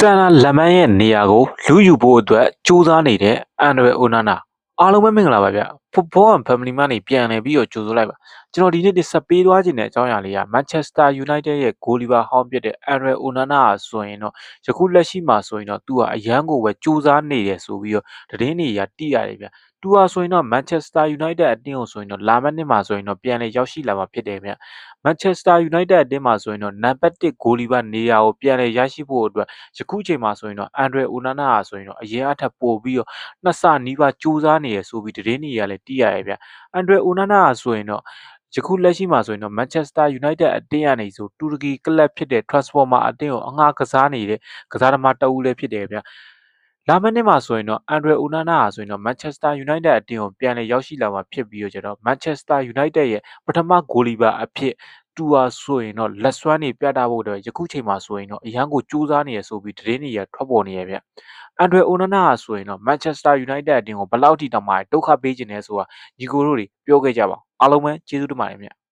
Sana လက်မန်းရဲ့နေရာကိုလူယူဖို့အတွက်စူးစမ်းနေတဲ့အန်ဒရယ်အိုနာနာအားလုံးပဲမင်္ဂလာပါဗျ။ Football and Family မှနေပြန်လည်ပြီးတော့ကြိုဆိုလိုက်ပါကျွန်တော်ဒီနေ့တစ်ဆက်ပေးသွားခြင်းတဲ့အကြောင်းအရာလေးက Manchester United ရဲ့ဂိုလီဘာဟောင်းဖြစ်တဲ့အန်ဒရယ်အိုနာနာဆိုရင်တော့ယခုလက်ရှိမှာဆိုရင်တော့သူကအရန်ကိုပဲစူးစမ်းနေတယ်ဆိုပြီးတော့သတင်းတွေတိရတယ်ဗျ။သူဟာဆိုရင်တော့ Manchester United အတင်းကိုဆိုရင်တော့လာမယ့်နှစ်မှာဆိုရင်တော့ပြန်လည်ရောက်ရှိလာမှာဖြစ်တယ်ဗျ။ Manchester United အတင်းမှာဆိုရင်တော့နံပါတ်1ဂိုလီဘာနေရာကိုပြန်လည်ရရှိဖို့အတွက်ယခုချိန်မှာဆိုရင်တော့အန်ဒရယ်အိုနာနာဆိုရင်တော့အရင်အထက်ပို့ပြီးတော့နှစ်ဆနီးပါးစူးစမ်းနေရဆိုပြီးသတင်းတွေကလည်းတိရတယ်ဗျ။အန်ဒရယ်အိုနာနာဆိုရင်တော့ယခုလက်ရှိမှာဆိုရင်တော့ Manchester United အတင်းကနေဆိုတူရကီကလပ်ဖြစ်တဲ့ Transformer အတင်းကိုအငှားကစားနေတဲ့ကစားသမားတဦးလည်းဖြစ်တယ်ဗျ။လာမယ့်နှစ်မှာဆိုရင်တော့အန်ဒရယ်အိုနာနာဆိုရင်တော့ Manchester United အတင်းကိုပြန်လည်ရောက်ရှိလာမှာဖြစ်ပြီးတော့ကျတော့ Manchester United ရဲ့ပထမဂိုလီဘာအဖြစ်တူဟာဆိုရင်တော့လက်စွမ်းတွေပြတာဖို့အတွက်ယခုချိန်မှာဆိုရင်တော့အရန်ကိုစူးစမ်းနေရဆိုပြီးသတင်းတွေကထွက်ပေါ်နေရဗျ။အန်ဒရယ်အိုနာနာဆိုရင်တော့ Manchester United အတင်းကိုဘယ်လောက်ထိတောင်မှဒုက္ခပေးခြင်းလဲဆိုတာညီကိုတို့တွေပြောခဲ့ကြပါအောင်အားလုံးပဲကျေးဇူးတင်ပါတယ်ဗျ။